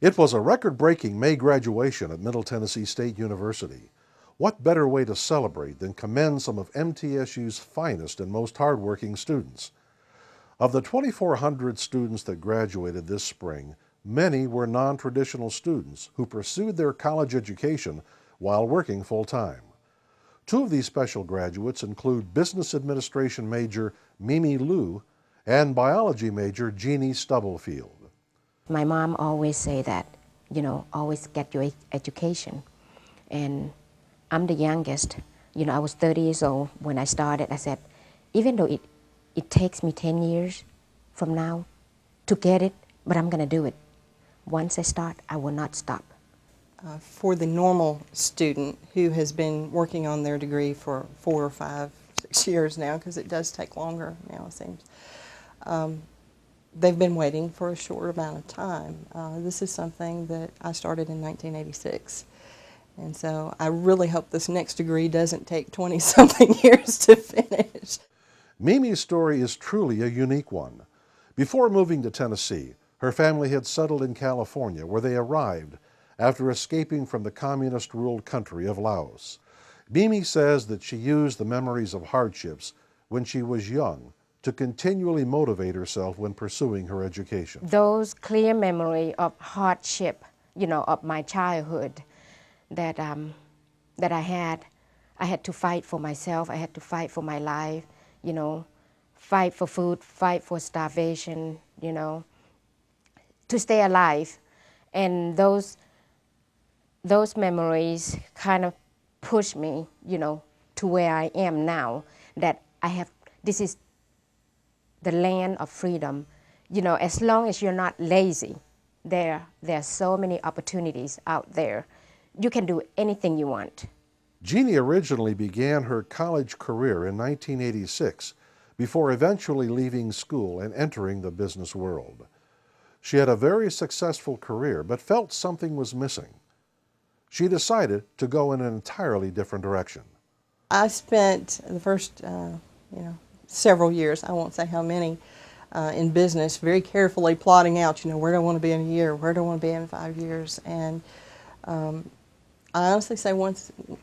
It was a record-breaking May graduation at Middle Tennessee State University. What better way to celebrate than commend some of MTSU's finest and most hardworking students? Of the 2,400 students that graduated this spring, many were non-traditional students who pursued their college education while working full-time. Two of these special graduates include Business Administration major Mimi Liu and biology major Jeannie Stubblefield. My mom always say that, always get your education. And I'm the youngest. I was 30 years old when I started. I said, even though it takes me 10 years from now to get it, but I'm going to do it. Once I start, I will not stop. For the normal student who has been working on their degree for 4 or 5, 6 years now, because it does take longer now, it seems, they've been waiting for a short amount of time. This is something that I started in 1986. And so I really hope this next degree doesn't take 20-something years to finish. Mimi's story is truly a unique one. Before moving to Tennessee, her family had settled in California, where they arrived after escaping from the communist-ruled country of Laos. Mimi says that she used the memories of hardships when she was young to continually motivate herself when pursuing her education. Those clear memory of hardship, of my childhood that I had to fight for myself, I had to fight for my life, fight for food, fight for starvation, to stay alive. And those memories kind of push me, to where I am now, that this is the land of freedom. As long as you're not lazy, there are so many opportunities out there. You can do anything you want. Jeannie originally began her college career in 1986 before eventually leaving school and entering the business world. She had a very successful career but felt something was missing. She decided to go in an entirely different direction. I spent the first, several years, I won't say how many, in business, very carefully plotting out, where do I want to be in a year, where do I want to be in 5 years, and I honestly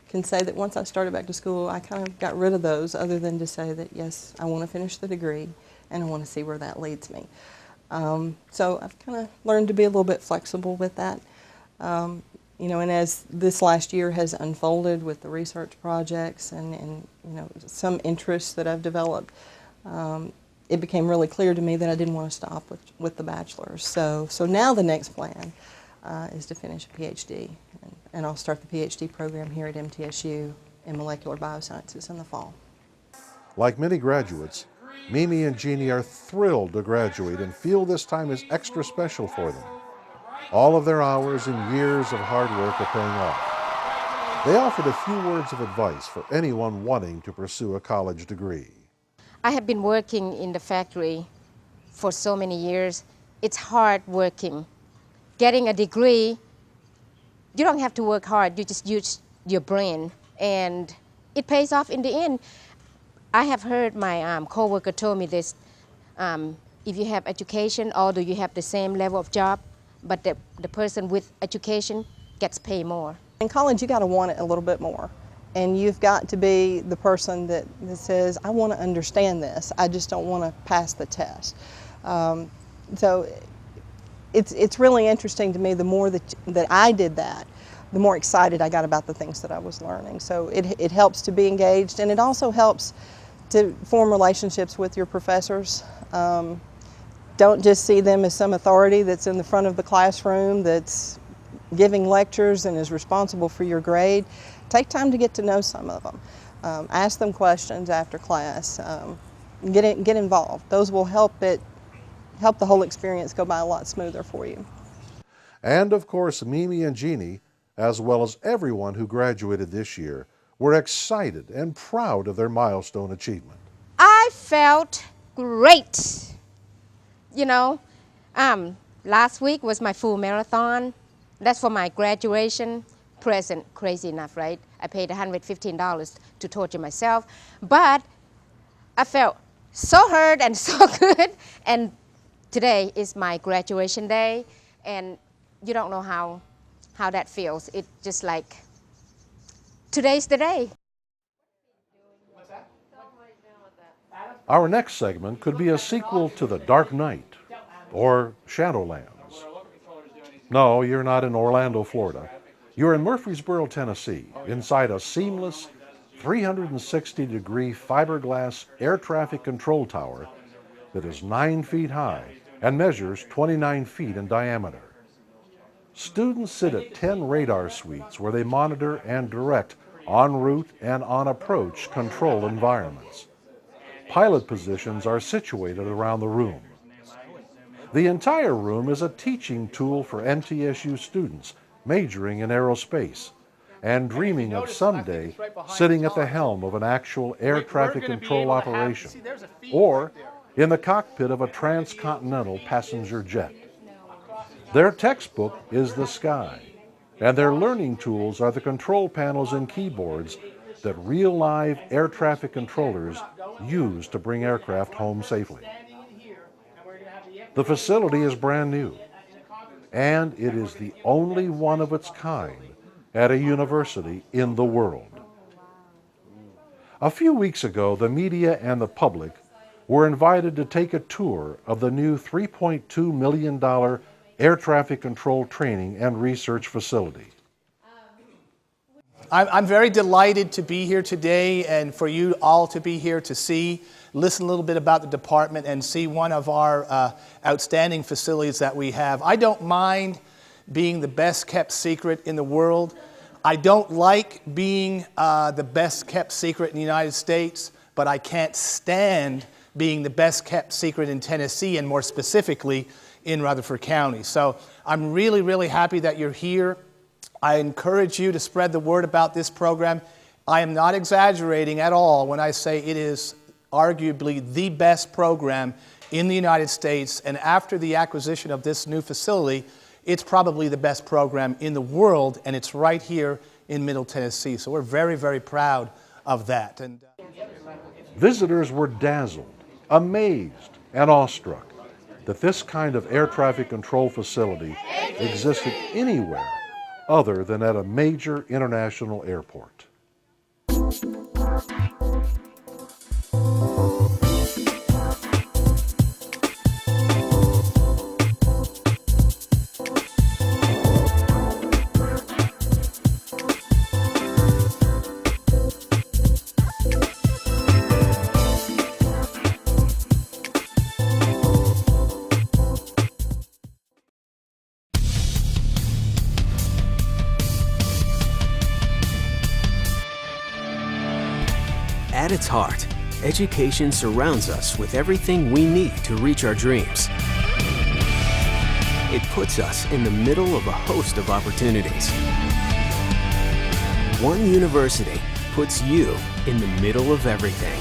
can say that once I started back to school, I kind of got rid of those, other than to say that yes, I want to finish the degree, and I want to see where that leads me. So I've kind of learned to be a little bit flexible with that. And as this last year has unfolded with the research projects and some interests that I've developed, it became really clear to me that I didn't want to stop with the bachelor's. So now the next plan is to finish a PhD, and I'll start the PhD program here at MTSU in molecular biosciences in the fall. Like many graduates, Mimi and Jeannie are thrilled to graduate and feel this time is extra special for them. All of their hours and years of hard work are paying off. They offered a few words of advice for anyone wanting to pursue a college degree. I have been working in the factory for so many years. It's hard working. Getting a degree, you don't have to work hard, you just use your brain, and it pays off in the end. I have heard my coworker told me this, if you have education, although you have the same level of job, but the person with education gets paid more. In college, you got to want it a little bit more. And you've got to be the person that says, I want to understand this, I just don't want to pass the test. So it's really interesting to me. The more that I did that, the more excited I got about the things that I was learning. So it helps to be engaged, and it also helps to form relationships with your professors. Don't just see them as some authority that's in the front of the classroom that's giving lectures and is responsible for your grade. Take time to get to know some of them. Ask them questions after class. Get involved. Those will help the whole experience go by a lot smoother for you. And of course, Mimi and Jeannie, as well as everyone who graduated this year, were excited and proud of their milestone achievement. I felt great. You know, last week was my full marathon. That's for my graduation present. Crazy enough, right? I paid $115 to torture myself, but I felt so hurt and so good. And today is my graduation day, and you don't know how that feels. It's just like, today's the day. Our next segment could be a sequel to The Dark Knight or Shadowlands. No, you're not in Orlando, Florida. You're in Murfreesboro, Tennessee, inside a seamless 360-degree fiberglass air traffic control tower that is 9 feet high and measures 29 feet in diameter. Students sit at 10 radar suites where they monitor and direct en route and on approach control environments. Pilot positions are situated around the room. The entire room is a teaching tool for MTSU students majoring in aerospace and dreaming of someday sitting at the helm of an actual air traffic control operation or in the cockpit of a transcontinental passenger jet. Their textbook is the sky, and their learning tools are the control panels and keyboards that real live air traffic controllers use to bring aircraft home safely. The facility is brand new, and it is the only one of its kind at a university in the world. A few weeks ago, the media and the public were invited to take a tour of the new $3.2 million air traffic control training and research facility. I'm very delighted to be here today and for you all to be here to listen a little bit about the department and see one of our outstanding facilities that we have. I don't mind being the best kept secret in the world. I don't like being the best kept secret in the United States, but I can't stand being the best kept secret in Tennessee, and more specifically in Rutherford County. So I'm really, really happy that you're here. I encourage you to spread the word about this program. I am not exaggerating at all when I say it is arguably the best program in the United States, and after the acquisition of this new facility, it's probably the best program in the world, and it's right here in Middle Tennessee. So we're very, very proud of that. Visitors were dazzled, amazed, and awestruck that this kind of air traffic control facility existed anywhere other than at a major international airport. At its heart, education surrounds us with everything we need to reach our dreams. It puts us in the middle of a host of opportunities. One university puts you in the middle of everything.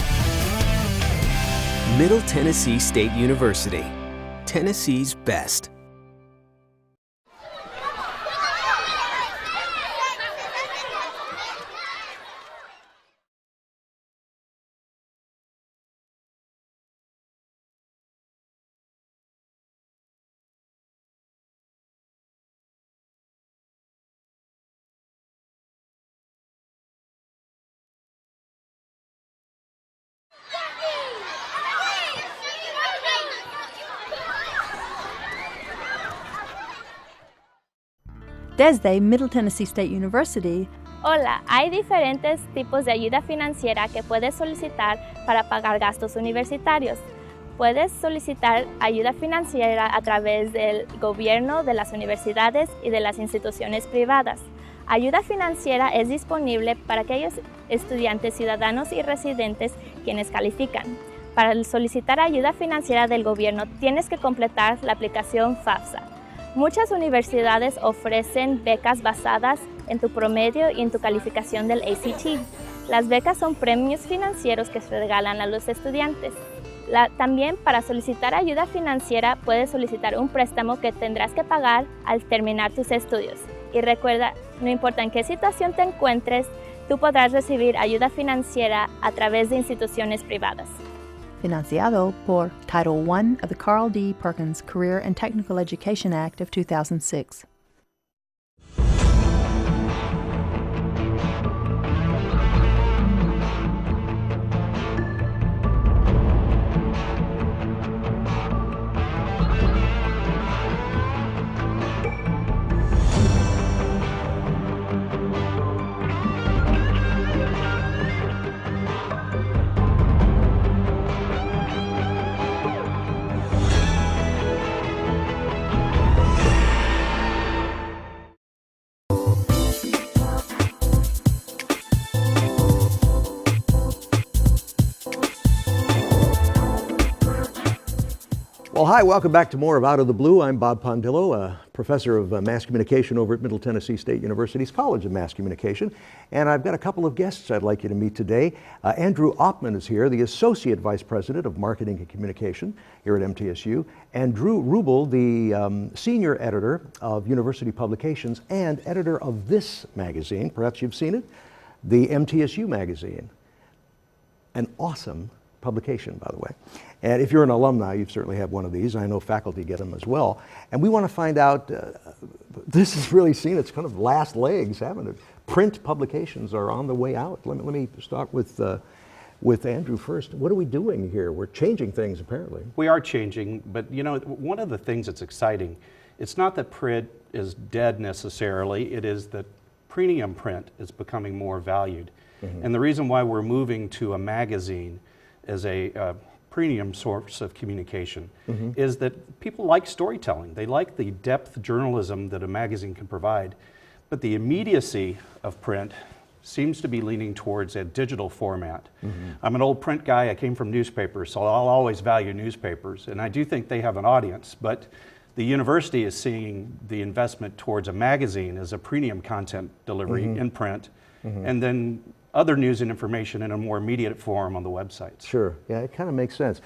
Middle Tennessee State University, Tennessee's best. Desde Middle Tennessee State University. Hola, hay diferentes tipos de ayuda financiera que puedes solicitar para pagar gastos universitarios. Puedes solicitar ayuda financiera a través del gobierno, de las universidades y de las instituciones privadas. Ayuda financiera es disponible para aquellos estudiantes, ciudadanos y residentes quienes califican. Para solicitar ayuda financiera del gobierno tienes que completar la aplicación FAFSA. Muchas universidades ofrecen becas basadas en tu promedio y en tu calificación del ACT. Las becas son premios financieros que se regalan a los estudiantes. También para solicitar ayuda financiera puedes solicitar un préstamo que tendrás que pagar al terminar tus estudios. Y recuerda, no importa en qué situación te encuentres, tú podrás recibir ayuda financiera a través de instituciones privadas. Financiado por Title I of the Carl D. Perkins Career and Technical Education Act of 2006. Well, hi, welcome back to more of Out of the Blue. I'm Bob Pondillo, a professor of mass communication over at Middle Tennessee State University's College of Mass Communication. And I've got a couple of guests I'd like you to meet today. Andrew Oppmann is here, the Associate Vice President of Marketing and Communication here at MTSU, and Ruble, the Senior Editor of University Publications and editor of this magazine, perhaps you've seen it, the MTSU magazine. An awesome publication, by the way. And if you're an alumni, you certainly have one of these. I know faculty get them as well. And we want to find out, this has really seen its kind of last legs, haven't it? Print publications are on the way out. Let me start with Andrew first. What are we doing here? We're changing things, apparently. We are changing, but you know, one of the things that's exciting, it's not that print is dead necessarily, it is that premium print is becoming more valued. Mm-hmm. And the reason why we're moving to a magazine as a premium source of communication mm-hmm. is that people like storytelling. They like the depth journalism that a magazine can provide, but the immediacy of print seems to be leaning towards a digital format. Mm-hmm. I'm an old print guy, I came from newspapers, so I'll always value newspapers, and I do think they have an audience, but the university is seeing the investment towards a magazine as a premium content delivery mm-hmm. in print, mm-hmm. and then other news and information in a more immediate form on the websites. Sure, yeah, it kind of makes sense.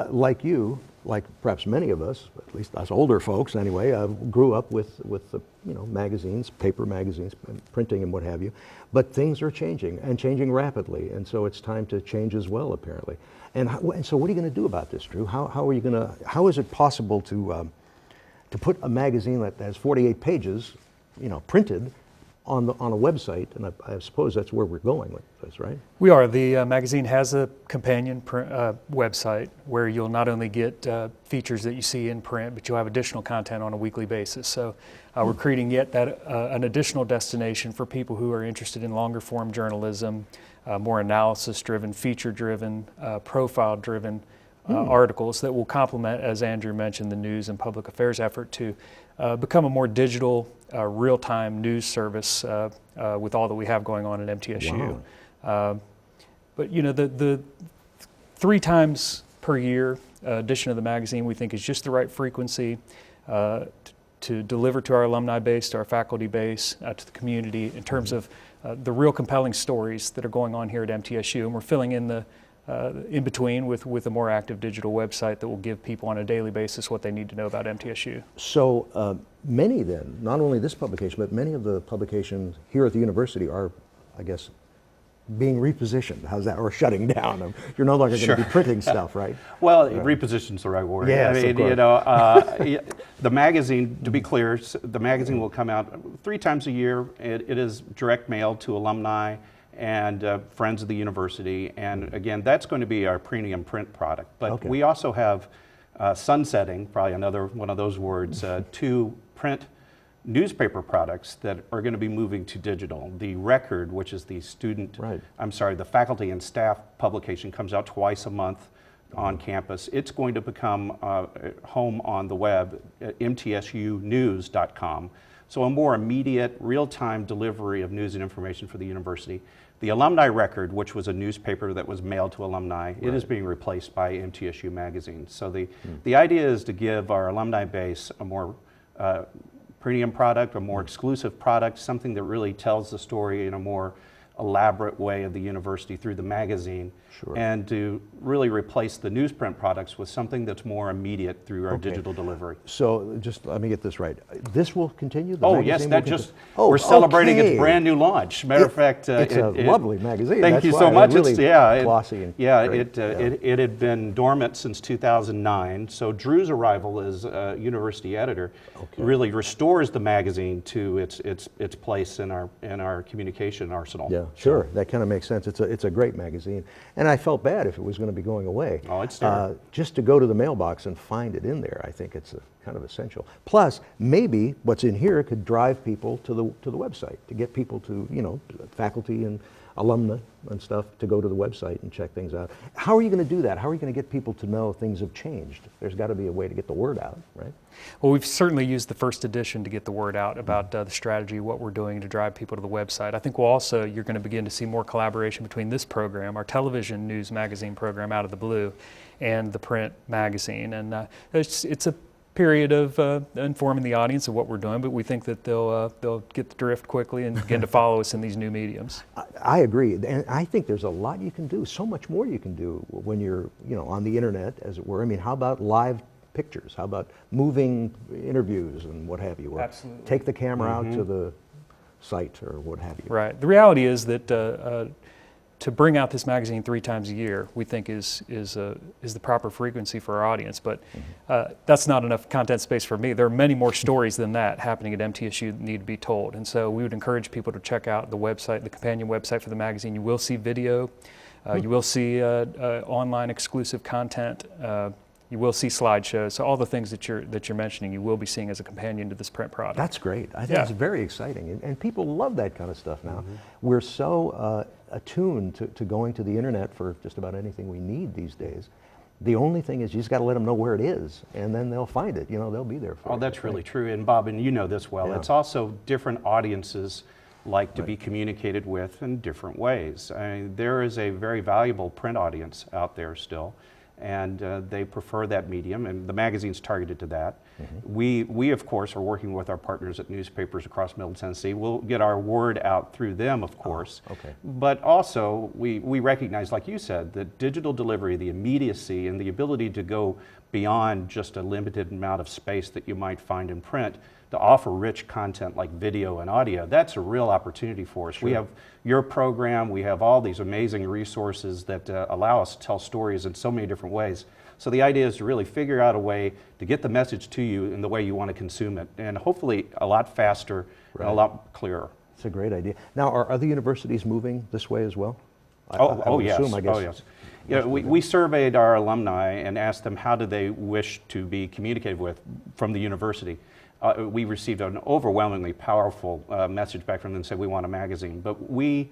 Like you, like perhaps many of us, at least us older folks anyway, grew up with the magazines, paper magazines, printing and what have you. But things are changing and changing rapidly, and so it's time to change as well, apparently. And so, what are you going to do about this, Drew? How is it possible to put a magazine that has 48 pages, printed, on a website, and I suppose that's where we're going with this, right? We are. The magazine has a companion website where you'll not only get features that you see in print, but you'll have additional content on a weekly basis. So we're creating yet an additional destination for people who are interested in longer form journalism, more analysis-driven, feature-driven, profile-driven articles that will complement, as Andrew mentioned, the news and public affairs effort to become a more digital, real-time news service with all that we have going on at MTSU. Wow. But the 3 times per year edition of the magazine we think is just the right frequency to deliver to our alumni base, to our faculty base, to the community in terms of the real compelling stories that are going on here at MTSU, and we're filling in the in between with a more active digital website that will give people on a daily basis what they need to know about MTSU. So many then, not only this publication, but many of the publications here at the university are, I guess, being repositioned. How's that? Or shutting down. You're no longer going to be printing stuff, right? Well, reposition's the right word. Yes, I mean, the magazine, to be clear, the magazine will come out 3 times a year. It is direct mail to alumni and friends of the university, and again, that's going to be our premium print product. But we also have sunsetting, probably another one of those words, 2 print newspaper products that are going to be moving to digital. The Record, which is the the faculty and staff publication, comes out twice a month on campus. It's going to become home on the web at mtsunews.com. So a more immediate, real-time delivery of news and information for the university. The Alumni Record, which was a newspaper that was mailed to alumni, it is being replaced by MTSU Magazine. So the idea is to give our alumni base a more premium product, a more exclusive product, something that really tells the story in a more elaborate way of the university through the magazine, and to really replace the newsprint products with something that's more immediate through our digital delivery. So just let me get this right. This will continue? The Oh yes, magazine that will just, continue? we're celebrating okay. its brand new launch. Matter of fact, it's a lovely magazine. Thank That's you why. so much. Really It's, yeah, glossy and yeah, great. it had been dormant since 2009. So Drew's arrival as university editor really restores the magazine to its place in our communication arsenal. Yeah, sure. That kind of makes sense. It's a great magazine, and I felt bad if it was going to be going away. Oh, it's there. Just to go to the mailbox and find it in there, I think it's kind of essential. Plus, maybe what's in here could drive people to the website, to get people to, faculty and alumni and stuff to go to the website and check things out. How are you going to do that? How are you going to get people to know things have changed? There's got to be a way to get the word out, right? Well, we've certainly used the first edition to get the word out about the strategy, what we're doing to drive people to the website. I think you're going to begin to see more collaboration between this program, our television news magazine program Out of the Blue, and the print magazine. And it's a period of informing the audience of what we're doing, but we think that they'll get the drift quickly and begin to follow us in these new mediums. I agree, and I think there's a lot you can do, so much more you can do when you're on the internet, as it were. I mean, how about live pictures? How about moving interviews and what have you? Or Absolutely. take the camera out to the site or what have you. Right. The reality is that to bring out this magazine 3 times a year, we think is the proper frequency for our audience. But that's not enough content space for me. There are many more stories than that happening at MTSU that need to be told. And so we would encourage people to check out the website, the companion website for the magazine. You will see video. You will see online exclusive content. You will see slideshows. So all the things that you're mentioning, you will be seeing as a companion to this print product. That's great. I think it's very exciting, and people love that kind of stuff now. We're so attuned to going to the internet for just about anything we need these days. The only thing is you just got to let them know where it is, and then they'll find it. They'll be there for it. Oh, that's really true. And Bob, and you know this well, it's also different audiences like to be communicated with in different ways. I mean, there is a very valuable print audience out there still, and they prefer that medium, and the magazine's targeted to that. We of course are working with our partners at newspapers across Middle Tennessee. We'll get our word out through them, of course. But also we recognize, like you said, that digital delivery, the immediacy and the ability to go beyond just a limited amount of space that you might find in print, to offer rich content like video and audio, that's a real opportunity for us. We have your program, we have all these amazing resources that allow us to tell stories in so many different ways. So the idea is to really figure out a way to get the message to you in the way you want to consume it, and hopefully a lot faster and a lot clearer. It's a great idea. Now, are other universities moving this way as well? Yes. Yeah, we surveyed our alumni and asked them how do they wish to be communicated with from the university. We received an overwhelmingly powerful message back from them that said we want a magazine. But we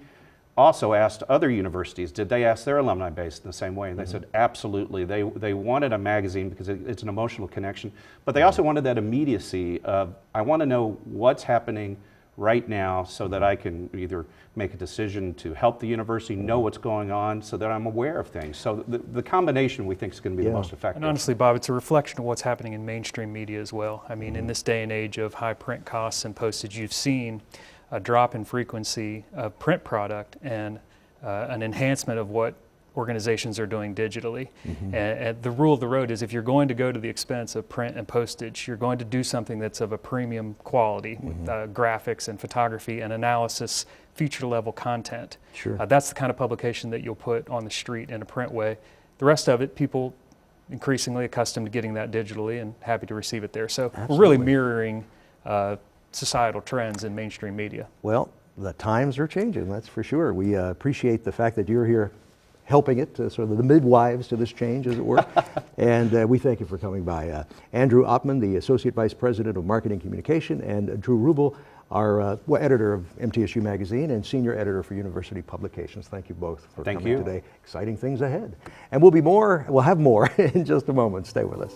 also asked other universities, did they ask their alumni base in the same way? And they said absolutely. They wanted a magazine because it's an emotional connection. But they also wanted that immediacy of, I want to know what's happening right now so that I can either make a decision to help the university know what's going on so that I'm aware of things. So the combination we think is going to be the most effective. And honestly, Bob, it's a reflection of what's happening in mainstream media as well. I mean, in this day and age of high print costs and postage, you've seen a drop in frequency of print product and an enhancement of what organizations are doing digitally. And the rule of the road is if you're going to go to the expense of print and postage, you're going to do something that's of a premium quality with graphics and photography and analysis, feature level content. That's the kind of publication that you'll put on the street in a print way. The rest of it, people increasingly accustomed to getting that digitally and happy to receive it there. So we're really mirroring societal trends in mainstream media. Well, the times are changing, that's for sure. We appreciate the fact that you're here helping it, sort of the midwives to this change, as it were. And we thank you for coming by. Andrew Oppmann, the Associate Vice President of Marketing Communication, and Drew Ruble, our editor of MTSU Magazine and Senior Editor for University Publications. Thank you both for coming today. Exciting things ahead. And we'll have more in just a moment. Stay with us.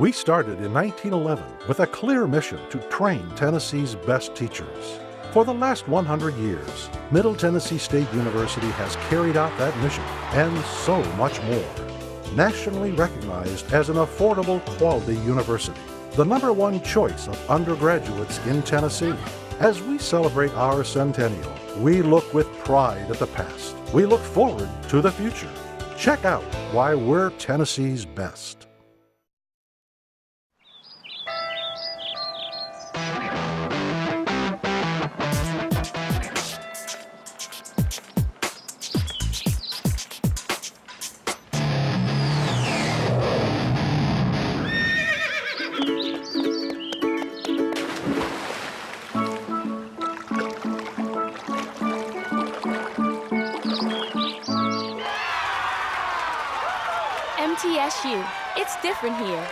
We started in 1911 with a clear mission to train Tennessee's best teachers. For the last 100 years, Middle Tennessee State University has carried out that mission and so much more. Nationally recognized as an affordable quality university, the #1 choice of undergraduates in Tennessee. As we celebrate our centennial, we look with pride at the past. We look forward to the future. Check out why we're Tennessee's best. MTSU. It's different here.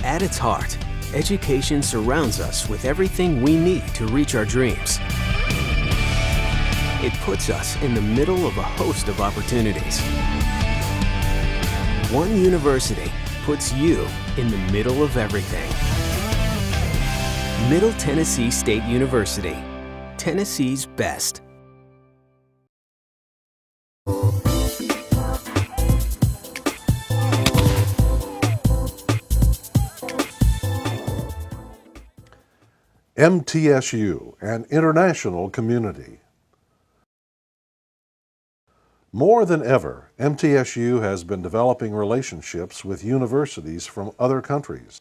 At its heart, education surrounds us with everything we need to reach our dreams. It puts us in the middle of a host of opportunities. One university puts you in the middle of everything. Middle Tennessee State University, Tennessee's best. MTSU, an international community. More than ever, MTSU has been developing relationships with universities from other countries.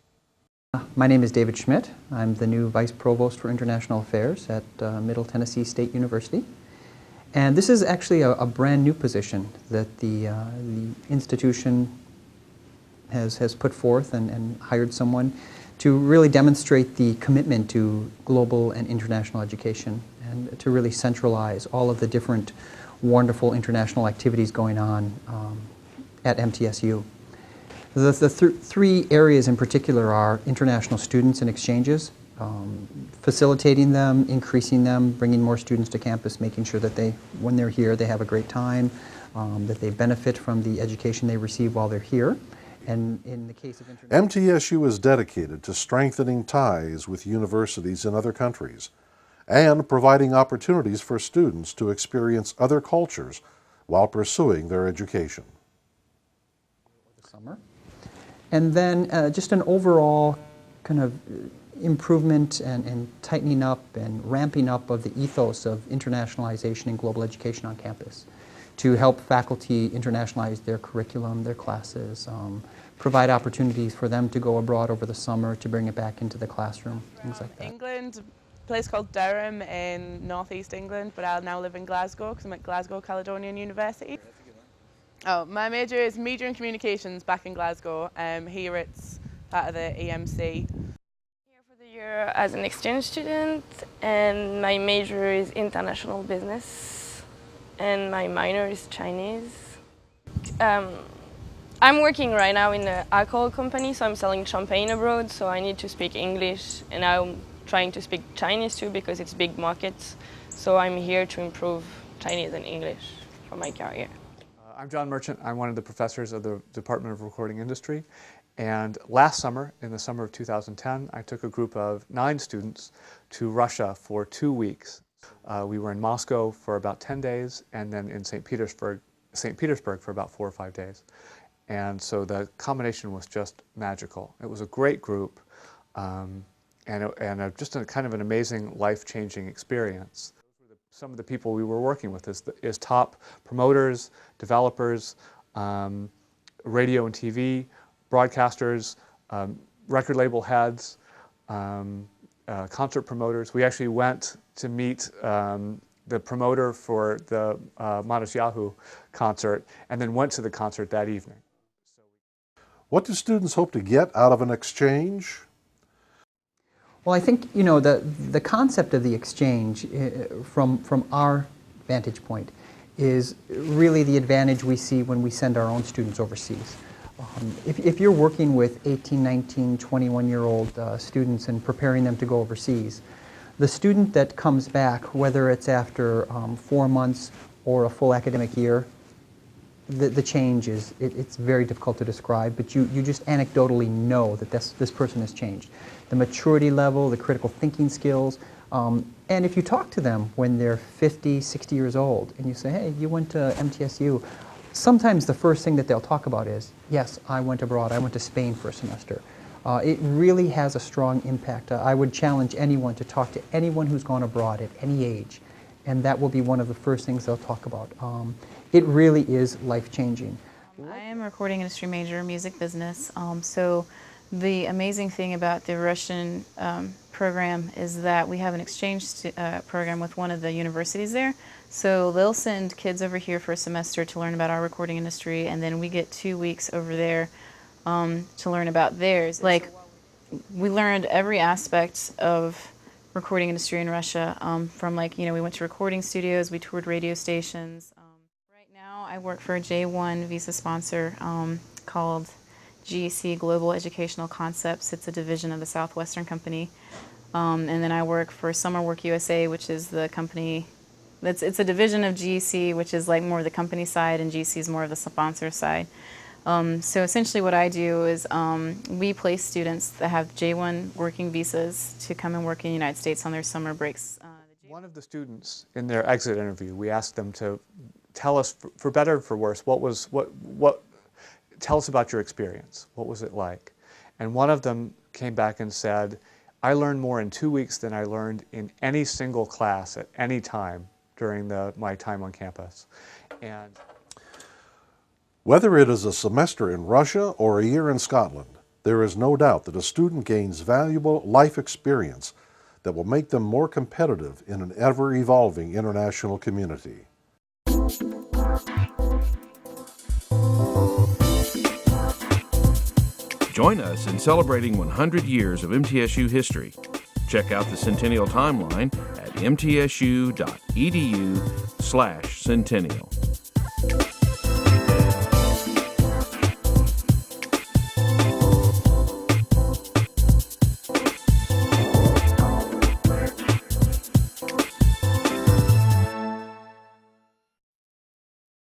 My name is David Schmidt. I'm the new Vice Provost for International Affairs at Middle Tennessee State University. And this is actually a brand new position that the institution has put forth and hired someone to really demonstrate the commitment to global and international education and to really centralize all of the different wonderful international activities going on at MTSU. The three areas in particular are international students and exchanges, facilitating them, increasing them, bringing more students to campus, making sure that when they're here, they have a great time, that they benefit from the education they receive while they're here. And in the case of MTSU is dedicated to strengthening ties with universities in other countries and providing opportunities for students to experience other cultures while pursuing their education. Summer. And then just an overall kind of improvement and tightening up and ramping up of the ethos of internationalization and global education on campus, to help faculty internationalize their curriculum, their classes, provide opportunities for them to go abroad over the summer, to bring it back into the classroom, things like that. England, a place called Durham in northeast England, but I now live in Glasgow because I'm at Glasgow Caledonian University. Oh, my major is Media and Communications back in Glasgow. Here it's part of the EMC. Here for the year as an exchange student, and my major is international business, and my minor is Chinese. I'm working right now in an alcohol company, so I'm selling champagne abroad, so I need to speak English, and I'm trying to speak Chinese too because it's big markets, so I'm here to improve Chinese and English for my career. I'm John Merchant. I'm one of the professors of the Department of Recording Industry, And last summer, in the summer of 2010, I took a group of 9 students to Russia for 2 weeks. We were in Moscow for about 10 days, and then in St. Petersburg for about 4 or 5 days. And so the combination was just magical. It was a great group, and just a kind of an amazing, life-changing experience. Some of the people we were working with is top promoters, developers, radio and TV, broadcasters, record label heads, concert promoters. We actually went to meet the promoter for the Matisyahu concert, and then went to the concert that evening. What do students hope to get out of an exchange? Well, I think, you know, the concept of the exchange from our vantage point is really the advantage we see when we send our own students overseas. If you're working with 18, 19, 21-year-old students and preparing them to go overseas, the student that comes back, whether it's after 4 months or a full academic year, the change is, it's very difficult to describe, but you just anecdotally know that this person has changed. The maturity level, the critical thinking skills, and if you talk to them when they're 50, 60 years old, and you say, hey, you went to MTSU, sometimes the first thing that they'll talk about is, yes, I went abroad, I went to Spain for a semester. It really has a strong impact. I would challenge anyone to talk to anyone who's gone abroad at any age, and that will be one of the first things they'll talk about. It really is life-changing. I am a recording industry major, music business, so the amazing thing about the Russian program is that we have an exchange program with one of the universities there. So they'll send kids over here for a semester to learn about our recording industry, and then we get 2 weeks over there to learn about theirs. Like, we learned every aspect of recording industry in Russia, from, like, you know, we went to recording studios, we toured radio stations. Right now I work for a J1 visa sponsor called GEC, Global Educational Concepts. It's a division of the Southwestern Company. And then I work for Summer Work USA, which is the company, it's a division of GEC, which is like more of the company side, and GEC is more of the sponsor side. So essentially what I do is we place students that have J1 working visas to come and work in the United States on their summer breaks. One of the students in their exit interview, we asked them to tell us, for better or for worse, tell us about your experience. What was it like? And one of them came back and said, I learned more in 2 weeks than I learned in any single class at any time during my time on campus. And whether it is a semester in Russia or a year in Scotland, there is no doubt that a student gains valuable life experience that will make them more competitive in an ever-evolving international community. Join us in celebrating 100 years of MTSU history. Check out the Centennial Timeline at mtsu.edu/centennial.